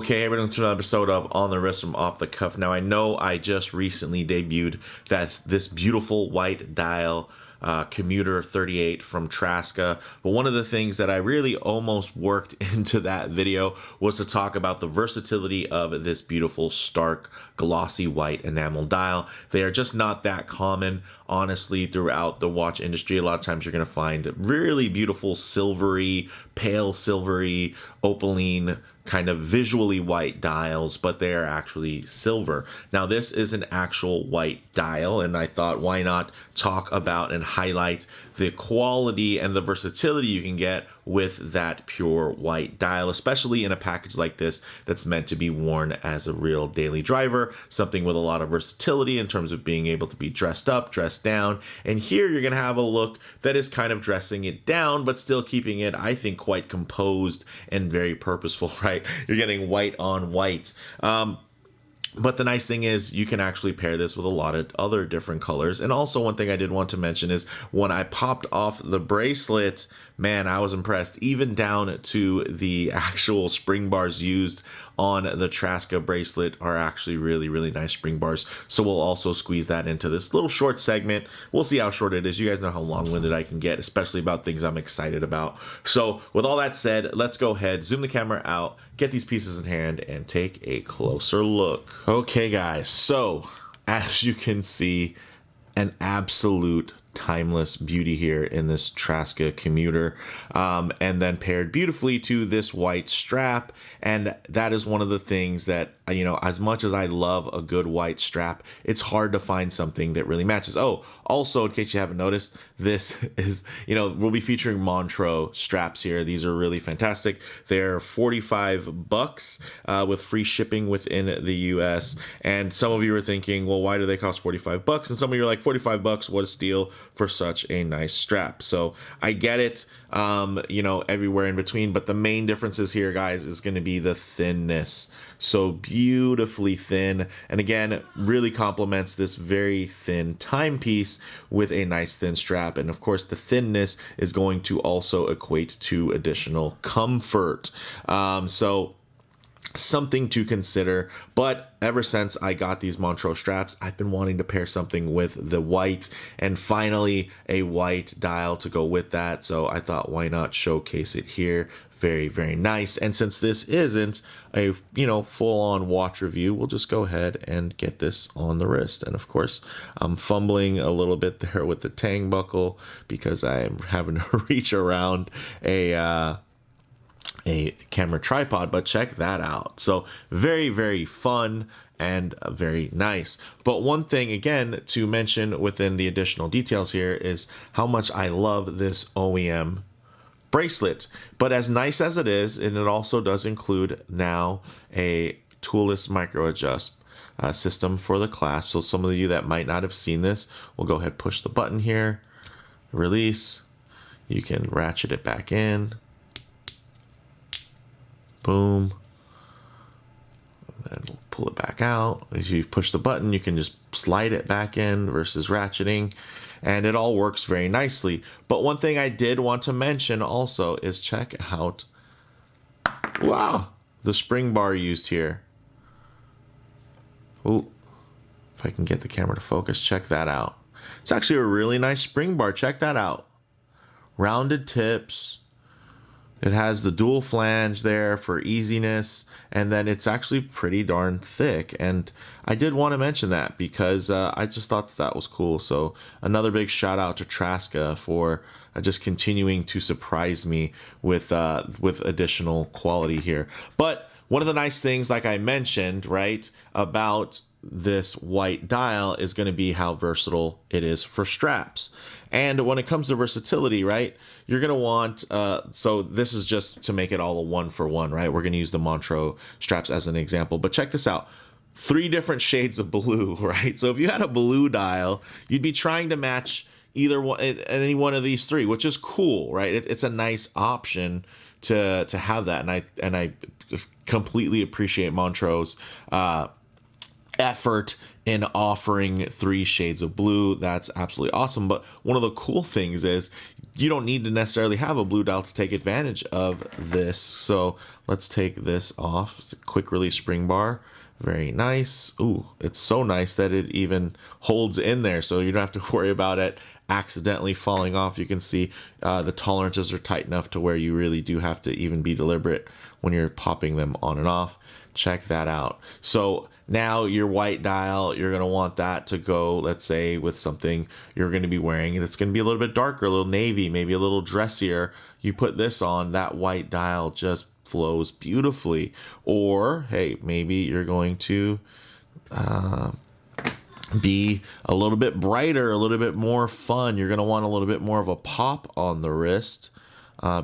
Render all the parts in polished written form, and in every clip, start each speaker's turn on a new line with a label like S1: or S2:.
S1: Okay, everyone, to another episode of On the Wrist from Off the Cuff. Now, I know I just recently debuted this beautiful white dial commuter 38 from Traska, but one of the things that I really almost worked into that video was to talk about the versatility of this beautiful, stark, glossy white enamel dial. They are just not that common, honestly, throughout the watch industry. A lot of times you're going to find really beautiful silvery, pale silvery, opaline, kind of visually white dials, but they are actually silver. Now, this is an actual white dial, and I thought, why not talk about and highlight the quality and the versatility you can get with that pure white dial, especially in a package like this that's meant to be worn as a real daily driver, something with a lot of versatility in terms of being able to be dressed up, dressed down. And here you're going to have a look that is kind of dressing it down, but still keeping it, I think, quite composed and very purposeful, right? You're getting white on white. But the nice thing is you can actually pair this with a lot of other different colors. And also, one thing I did want to mention is when I popped off the bracelet, man, I was impressed, even down to the actual spring bars used on the Traska bracelet are actually really, really nice spring bars. So we'll also squeeze that into this little short segment. We'll see how short it is. You guys know how long-winded I can get, especially about things I'm excited about. So with all that said, let's go ahead, zoom the camera out, get these pieces in hand, and take a closer look. Okay, guys, so as you can see, an absolute timeless beauty here in this Traska commuter, and then paired beautifully to this white strap. And that is one of the things that, you know, as much as I love a good white strap, it's hard to find something that really matches. Oh, also, in case you haven't noticed, this is, you know, we'll be featuring Montreux straps here. These are really fantastic. They're 45 bucks with free shipping within the US. And some of you are thinking, well, why do they cost 45 bucks? And some of you are like, 45 bucks, what a steal for such a nice strap. So I get it, you know, everywhere in between, but the main differences here, guys, is going to be the thinness. So beautifully thin, and again, really complements this very thin timepiece with a nice thin strap. And of course, the thinness is going to also equate to additional comfort. So something to consider. But ever since I got these Montreux straps, I've been wanting to pair something with the white, and finally a white dial to go with that. So I thought, why not showcase it here? Very, very nice. And since this isn't a, you know, full-on watch review, we'll just go ahead and get this on the wrist. And of course, I'm fumbling a little bit there with the tang buckle because I'm having to reach around a camera tripod, but check that out. So very, very fun and very nice. But one thing again to mention within the additional details here is how much I love this OEM bracelet. But as nice as it is, and it also does include now a toolless micro adjust system for the clasp. So some of you that might not have seen this, we'll go ahead, push the button here, release. You can ratchet it back in. Boom. And then we'll pull it back out. As you push the button, you can just slide it back in versus ratcheting, and it all works very nicely. But one thing I did want to mention also is check out, wow, the spring bar used here. Ooh, if I can get the camera to focus, check that out. It's actually a really nice spring bar. Check that out. Rounded tips. It has the dual flange there for easiness, and then it's actually pretty darn thick. And I did want to mention that because I just thought that was cool. So another big shout out to Traska for just continuing to surprise me with additional quality here. But one of the nice things, like I mentioned, right, about this white dial is going to be how versatile it is for straps. And when it comes to versatility, right, you're going to want, so this is just to make it all a one-for-one, right? We're going to use the Montreux straps as an example, but check this out. 3 different shades of blue, right? So if you had a blue dial, you'd be trying to match either one, any one of these 3, which is cool, right? It's a nice option to have that. And I completely appreciate Montreux's effort in offering 3 shades of blue. That's absolutely awesome. But one of the cool things is you don't need to necessarily have a blue dial to take advantage of this. So let's take this off. It's a quick release spring bar. Very nice. Ooh, it's so nice that it even holds in there, so you don't have to worry about it accidentally falling off. You can see the tolerances are tight enough to where you really do have to even be deliberate when you're popping them on and off. Check that out. So now your white dial, you're going to want that to go, let's say, with something you're going to be wearing that's going to be a little bit darker, a little navy, maybe a little dressier. You put this on, that white dial just flows beautifully. Or hey, maybe you're going to be a little bit brighter, a little bit more fun. You're going to want a little bit more of a pop on the wrist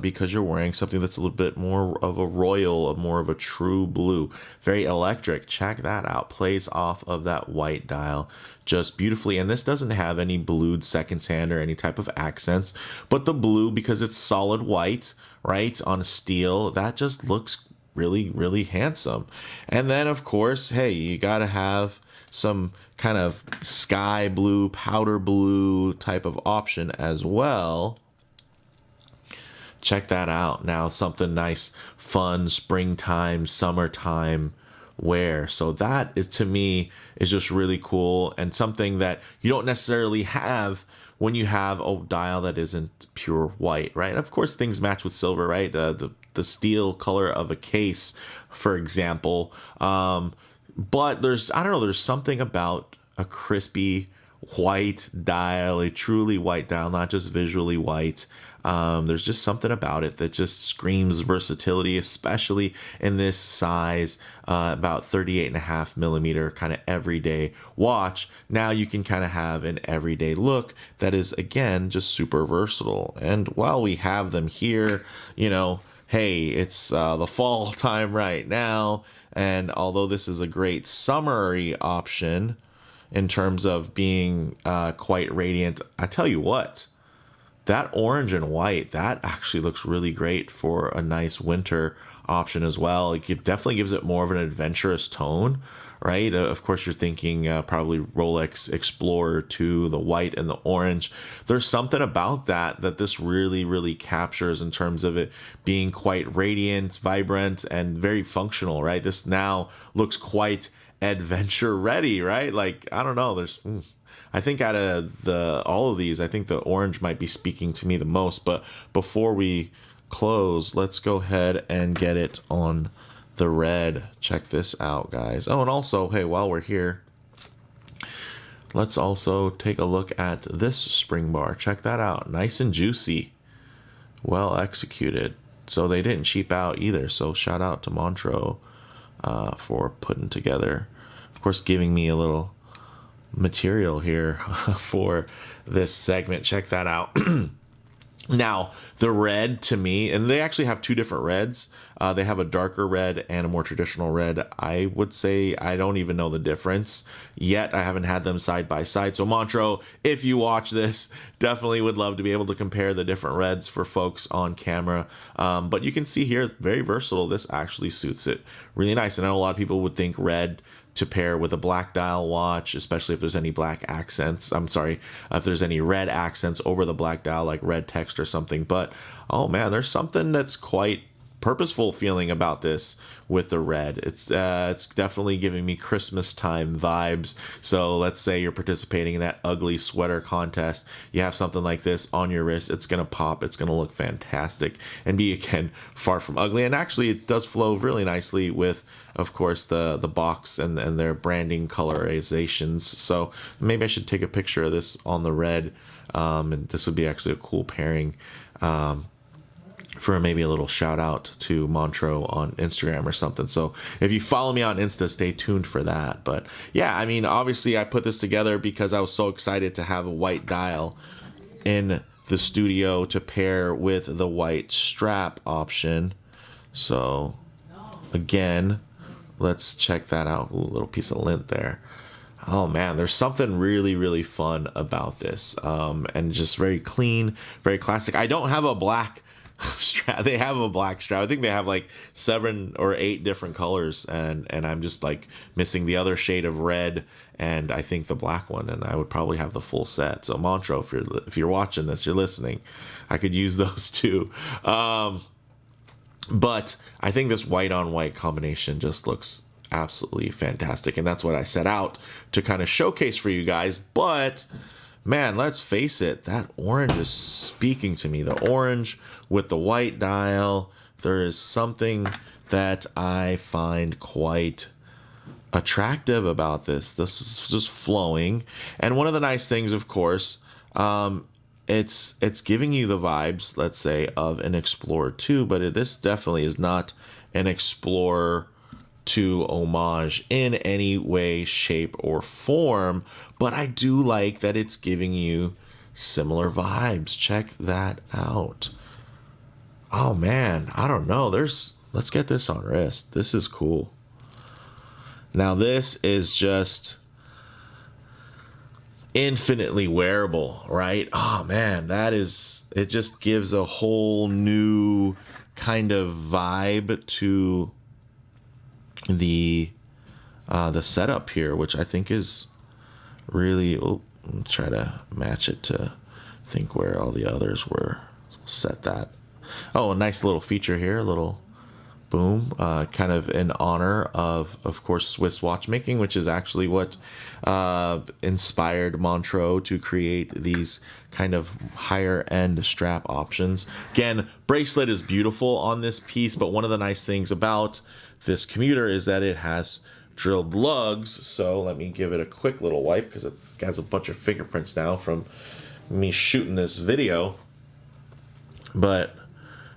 S1: because you're wearing something that's a little bit more of a royal, more of a true blue. Very electric. Check that out. Plays off of that white dial just beautifully. And this doesn't have any blued seconds hand or any type of accents, but the blue, because it's solid white, right, on steel, that just looks really, really handsome. And then, of course, hey, you got to have some kind of sky blue, powder blue type of option as well. Check that out. Now, something nice, fun, springtime, summertime wear. So that is, to me, is just really cool, and something that you don't necessarily have when you have a dial that isn't pure white, right? Of course, things match with silver, right? The steel color of a case, for example. But there's, I don't know, there's something about a crispy white dial, a truly white dial, not just visually white. There's just something about it that just screams versatility, especially in this size, about 38.5 millimeter kind of everyday watch. Now you can kind of have an everyday look that is, again, just super versatile. And while we have them here, you know, hey, it's the fall time right now. And although this is a great summery option in terms of being quite radiant, I tell you what, that orange and white, that actually looks really great for a nice winter option as well. It definitely gives it more of an adventurous tone, right? Of course, you're thinking probably Rolex Explorer 2, the white and the orange. There's something about that this really, really captures in terms of it being quite radiant, vibrant, and very functional, right? This now looks quite adventure ready, right? Like, I don't know, there's... I think out of all of these, I think the orange might be speaking to me the most. But before we close, let's go ahead and get it on the red. Check this out, guys. Oh, and also, hey, while we're here, let's also take a look at this spring bar. Check that out. Nice and juicy. Well executed. So they didn't cheap out either. So shout out to Montreux for putting together, of course, giving me a little material here for this segment. Check that out. Now, the red, to me, and they actually have 2 different reds. They have a darker red and a more traditional red. I would say I don't even know the difference yet. I haven't had them side by side. So Montreux, if you watch this, definitely would love to be able to compare the different reds for folks on camera. But you can see here, very versatile. This actually suits it really nice. And I know a lot of people would think red to pair with a black dial watch, especially if there's any black accents. I'm sorry, if there's any red accents over the black dial, like red text or something. But, oh man, there's something that's quite purposeful feeling about this with the red. It's definitely giving me Christmas time vibes. So let's say you're participating in that ugly sweater contest. You have something like this on your wrist. It's going to pop. It's going to look fantastic and be, again, far from ugly. And actually, it does flow really nicely with, of course, the box and their branding colorizations. So maybe I should take a picture of this on the red. And this would be actually a cool pairing for maybe a little shout out to Montreux on Instagram or something. So if you follow me on Insta, stay tuned for that. But yeah, I mean, obviously I put this together because I was so excited to have a white dial in the studio to pair with the white strap option. So again, let's check that out. Ooh, a little piece of lint there. Oh man, there's something really, really fun about this. And just very clean, very classic. I don't have a black strap. They have a black strap. I think they have like 7 or 8 different colors, and I'm just like missing the other shade of red, and I think the black one, and I would probably have the full set. So Montreux, if you're watching this, you're listening, I could use those too. But I think this white on white combination just looks absolutely fantastic, and that's what I set out to kind of showcase for you guys. But man, let's face it, that orange is speaking to me. The orange with the white dial, there is something that I find quite attractive about this. This is just flowing. And one of the nice things, of course, it's giving you the vibes, let's say, of an Explorer 2, but this definitely is not an Explorer 2 homage in any way, shape, or form, but I do like that it's giving you similar vibes. Check that out. Oh man, I don't know. Let's get this on wrist. This is cool. Now this is just infinitely wearable, right? Oh man, it just gives a whole new kind of vibe to the setup here, which I think is really, try to match it to think where all the others were. Set that. Oh, a nice little feature here, a little boom, kind of in honor of course, Swiss watchmaking, which is actually what inspired Montreux to create these kind of higher end strap options. Again, bracelet is beautiful on this piece, but one of the nice things about this commuter is that it has drilled lugs. So let me give it a quick little wipe, because it has a bunch of fingerprints now from me shooting this video. But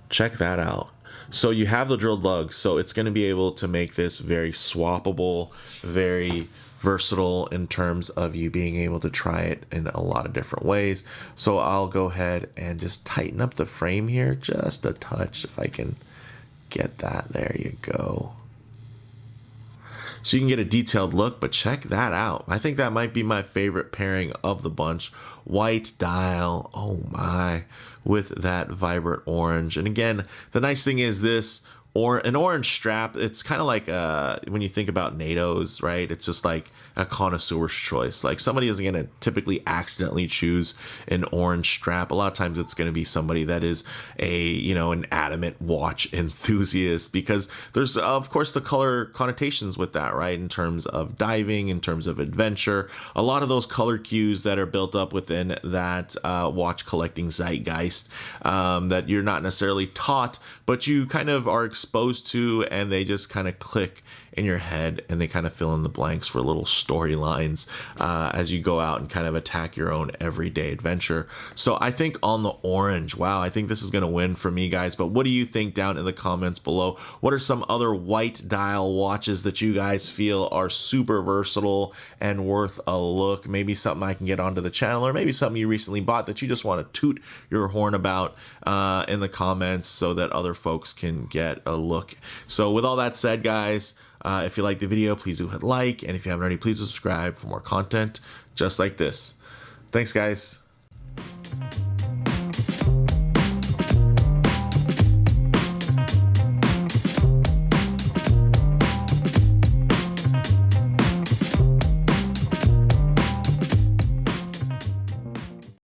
S1: check that out. So you have the drilled lugs, so it's going to be able to make this very swappable, very versatile in terms of you being able to try it in a lot of different ways. So I'll go ahead and just tighten up the frame here just a touch, if I can get that. There you go. So you can get a detailed look, but check that out. I think that might be my favorite pairing of the bunch. White dial, oh my, with that vibrant orange. And again, the nice thing is this, or an orange strap, it's kind of like when you think about NATO's, right? It's just like a connoisseur's choice. Like somebody isn't going to typically accidentally choose an orange strap. A lot of times it's going to be somebody that is an adamant watch enthusiast, because there's of course the color connotations with that, right? In terms of diving, in terms of adventure, a lot of those color cues that are built up within that watch collecting zeitgeist that you're not necessarily taught, but you kind of are exposed to, and they just kind of click in your head, and they kind of fill in the blanks for little storylines as you go out and kind of attack your own everyday adventure. So I think on the orange, wow, I think this is going to win for me, guys. But what do you think down in the comments below? What are some other white dial watches that you guys feel are super versatile and worth a look? Maybe something I can get onto the channel, or maybe something you recently bought that you just want to toot your horn about in the comments, so that other folks can get a look. So with all that said, guys, if you like the video, please do hit like, and if you haven't already, please subscribe for more content just like this. Thanks, guys.